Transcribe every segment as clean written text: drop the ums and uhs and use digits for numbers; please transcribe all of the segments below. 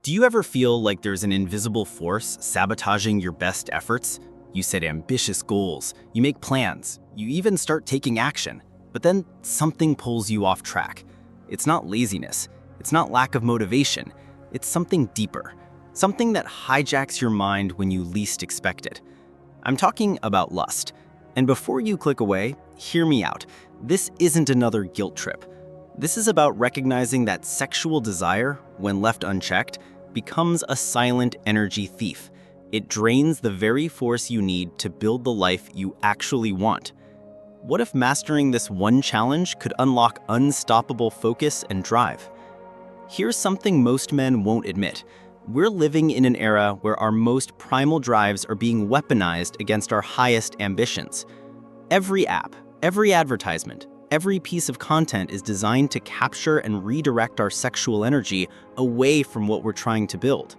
Do you ever feel like there's an invisible force sabotaging your best efforts? You set ambitious goals, you make plans, you even start taking action, but then something pulls you off track. It's not laziness, it's not lack of motivation, it's something deeper, something that hijacks your mind when you least expect it. I'm talking about lust. And before you click away, hear me out. This isn't another guilt trip. This is about recognizing that sexual desire, when left unchecked, becomes a silent energy thief. It drains the very force you need to build the life you actually want. What if mastering this one challenge could unlock unstoppable focus and drive? Here's something most men won't admit. We're living in an era where our most primal drives are being weaponized against our highest ambitions. Every app, every advertisement, every piece of content is designed to capture and redirect our sexual energy away from what we're trying to build.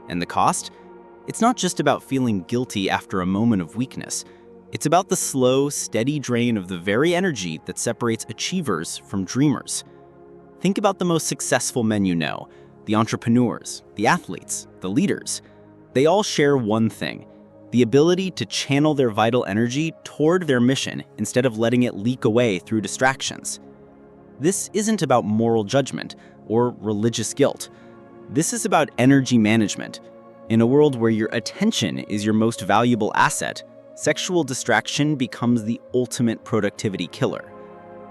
And the cost? It's not just about feeling guilty after a moment of weakness. It's about the slow, steady drain of the very energy that separates achievers from dreamers. Think about the most successful men you know, the entrepreneurs, the athletes, the leaders. They all share one thing: the ability to channel their vital energy toward their mission instead of letting it leak away through distractions. This isn't about moral judgment or religious guilt. This is about energy management. In a world where your attention is your most valuable asset, sexual distraction becomes the ultimate productivity killer.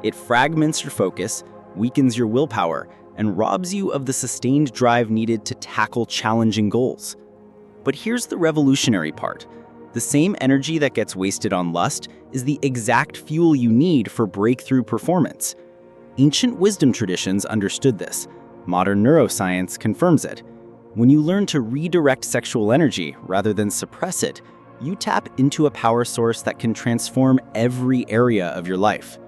It fragments your focus, weakens your willpower, and robs you of the sustained drive needed to tackle challenging goals. But here's the revolutionary part. The same energy that gets wasted on lust is the exact fuel you need for breakthrough performance. Ancient wisdom traditions understood this. Modern neuroscience confirms it. When you learn to redirect sexual energy rather than suppress it, you tap into a power source that can transform every area of your life.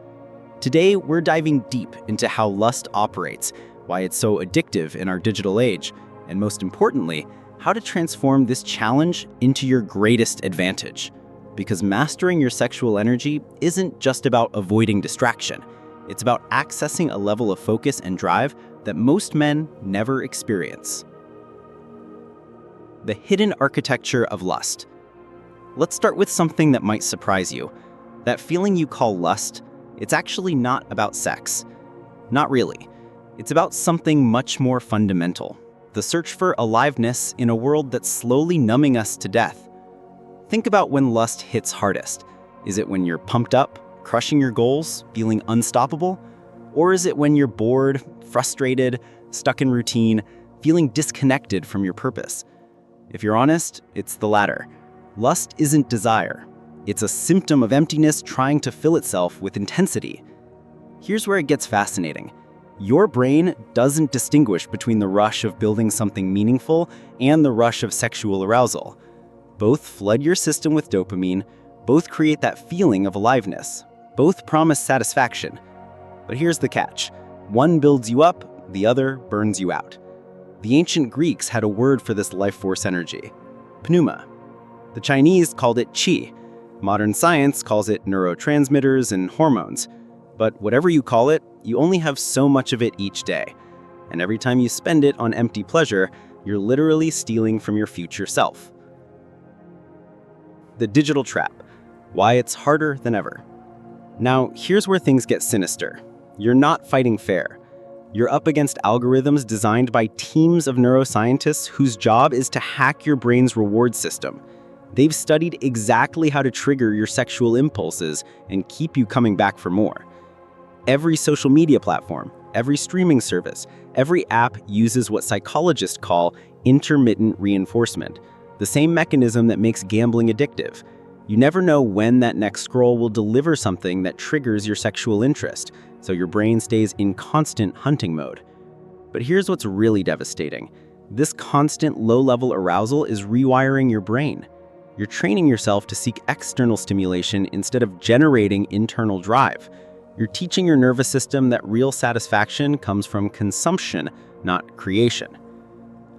Today, we're diving deep into how lust operates, why it's so addictive in our digital age, and most importantly, how to transform this challenge into your greatest advantage. Because mastering your sexual energy isn't just about avoiding distraction. It's about accessing a level of focus and drive that most men never experience. The hidden architecture of lust. Let's start with something that might surprise you. That feeling you call lust, it's actually not about sex. Not really. It's about something much more fundamental. The search for aliveness in a world that's slowly numbing us to death. Think about when lust hits hardest. Is it when you're pumped up, crushing your goals, feeling unstoppable? Or is it when you're bored, frustrated, stuck in routine, feeling disconnected from your purpose? If you're honest, it's the latter. Lust isn't desire. It's a symptom of emptiness trying to fill itself with intensity. Here's where it gets fascinating. Your brain doesn't distinguish between the rush of building something meaningful and the rush of sexual arousal. Both flood your system with dopamine, both create that feeling of aliveness, both promise satisfaction. But here's the catch. One builds you up, the other burns you out. The ancient Greeks had a word for this life force energy: pneuma. The Chinese called it qi. Modern science calls it neurotransmitters and hormones. But whatever you call it, you only have so much of it each day. And every time you spend it on empty pleasure, you're literally stealing from your future self. The digital trap. Why it's harder than ever. Now, here's where things get sinister. You're not fighting fair. You're up against algorithms designed by teams of neuroscientists whose job is to hack your brain's reward system. They've studied exactly how to trigger your sexual impulses and keep you coming back for more. Every social media platform, every streaming service, every app uses what psychologists call intermittent reinforcement, the same mechanism that makes gambling addictive. You never know when that next scroll will deliver something that triggers your sexual interest, so your brain stays in constant hunting mode. But here's what's really devastating. This constant low-level arousal is rewiring your brain. You're training yourself to seek external stimulation instead of generating internal drive. You're teaching your nervous system that real satisfaction comes from consumption, not creation.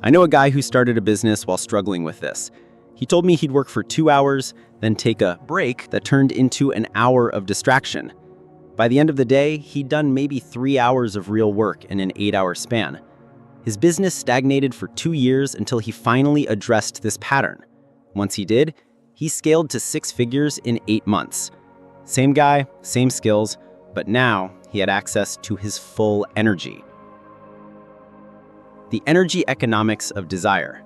I know a guy who started a business while struggling with this. He told me he'd work for 2 hours, then take a break that turned into an hour of distraction. By the end of the day, he'd done maybe 3 hours of real work in an 8-hour span. His business stagnated for 2 years until he finally addressed this pattern. Once he did, he scaled to 6 figures in 8 months. Same guy, same skills, but now he had access to his full energy. The energy economics of desire.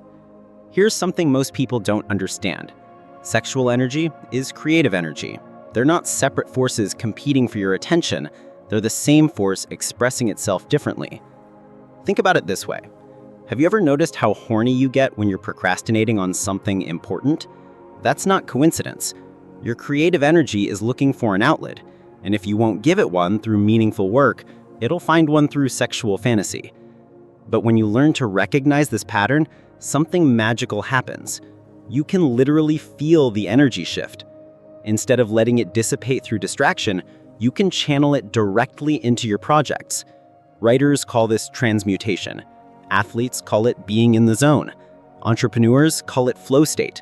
Here's something most people don't understand. Sexual energy is creative energy. They're not separate forces competing for your attention. They're the same force expressing itself differently. Think about it this way. Have you ever noticed how horny you get when you're procrastinating on something important? That's not coincidence. Your creative energy is looking for an outlet, and if you won't give it one through meaningful work, it'll find one through sexual fantasy. But when you learn to recognize this pattern, something magical happens. You can literally feel the energy shift. Instead of letting it dissipate through distraction, you can channel it directly into your projects. Writers call this transmutation. Athletes call it being in the zone. Entrepreneurs call it flow state.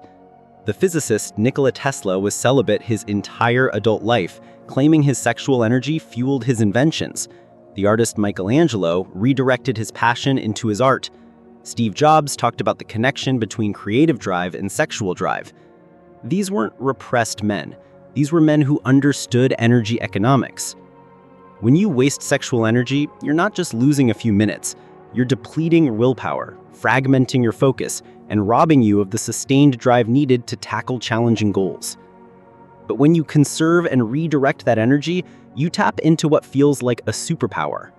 The physicist Nikola Tesla was celibate his entire adult life, claiming his sexual energy fueled his inventions. The artist Michelangelo redirected his passion into his art. Steve Jobs talked about the connection between creative drive and sexual drive. These weren't repressed men. These were men who understood energy economics. When you waste sexual energy, you're not just losing a few minutes. You're depleting your willpower, fragmenting your focus, and robbing you of the sustained drive needed to tackle challenging goals. But when you conserve and redirect that energy, you tap into what feels like a superpower.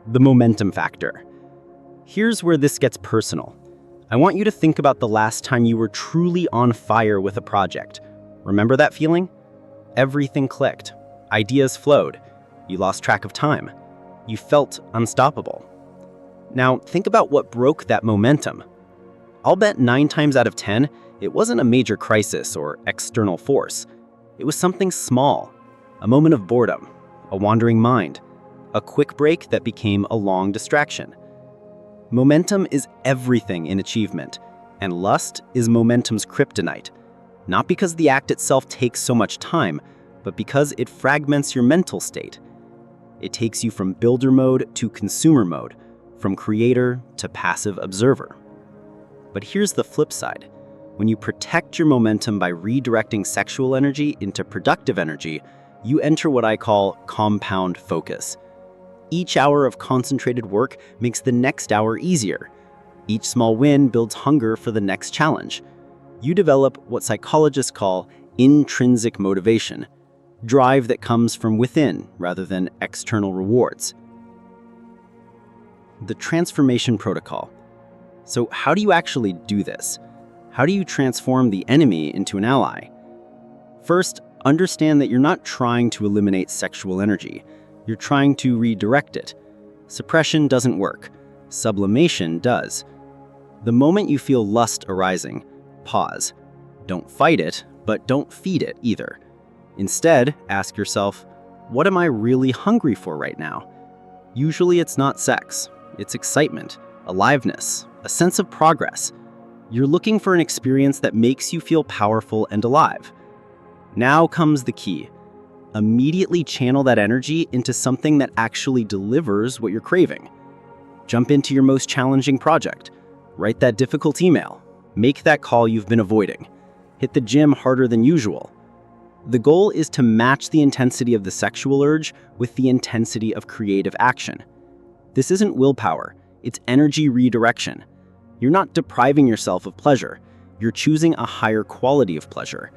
The momentum factor. Here's where this gets personal. I want you to think about the last time you were truly on fire with a project. Remember that feeling? Everything clicked. Ideas flowed. You lost track of time. You felt unstoppable. Now, think about what broke that momentum. I'll bet 9 times out of 10, it wasn't a major crisis or external force. It was something small, a moment of boredom, a wandering mind, a quick break that became a long distraction. Momentum is everything in achievement, and lust is momentum's kryptonite. Not because the act itself takes so much time, but because it fragments your mental state. It takes you from builder mode to consumer mode, from creator to passive observer. But here's the flip side. When you protect your momentum by redirecting sexual energy into productive energy, you enter what I call compound focus. Each hour of concentrated work makes the next hour easier. Each small win builds hunger for the next challenge. You develop what psychologists call intrinsic motivation, drive that comes from within rather than external rewards. The transformation protocol. So how do you actually do this? How do you transform the enemy into an ally? First, understand that you're not trying to eliminate sexual energy. You're trying to redirect it. Suppression doesn't work. Sublimation does. The moment you feel lust arising, pause. Don't fight it, but don't feed it either. Instead, ask yourself, what am I really hungry for right now? Usually it's not sex. It's excitement, aliveness, a sense of progress. You're looking for an experience that makes you feel powerful and alive. Now comes the key. Immediately channel that energy into something that actually delivers what you're craving. Jump into your most challenging project. Write that difficult email. Make that call you've been avoiding. Hit the gym harder than usual. The goal is to match the intensity of the sexual urge with the intensity of creative action. This isn't willpower, it's energy redirection. You're not depriving yourself of pleasure. You're choosing a higher quality of pleasure.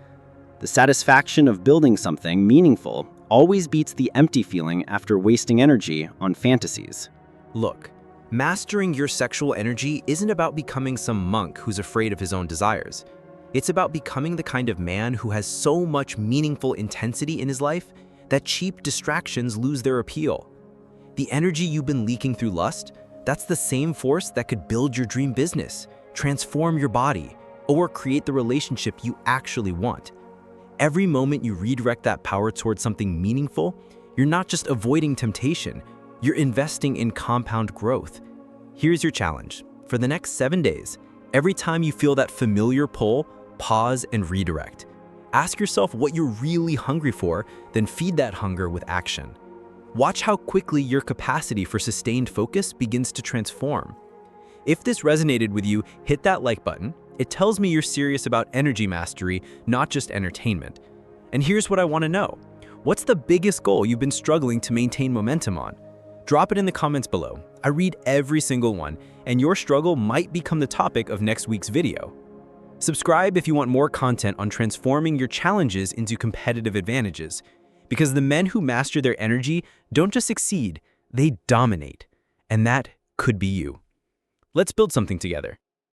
The satisfaction of building something meaningful always beats the empty feeling after wasting energy on fantasies. Look, mastering your sexual energy isn't about becoming some monk who's afraid of his own desires. It's about becoming the kind of man who has so much meaningful intensity in his life that cheap distractions lose their appeal. The energy you've been leaking through lust, that's the same force that could build your dream business, transform your body, or create the relationship you actually want. Every moment you redirect that power towards something meaningful, you're not just avoiding temptation, you're investing in compound growth. Here's your challenge. For the next 7 days, every time you feel that familiar pull, pause and redirect. Ask yourself what you're really hungry for, then feed that hunger with action. Watch how quickly your capacity for sustained focus begins to transform. If this resonated with you, hit that like button. It tells me you're serious about energy mastery, not just entertainment. And here's what I want to know. What's the biggest goal you've been struggling to maintain momentum on? Drop it in the comments below. I read every single one, and your struggle might become the topic of next week's video. Subscribe if you want more content on transforming your challenges into competitive advantages. Because the men who master their energy don't just succeed, they dominate. And that could be you. Let's build something together.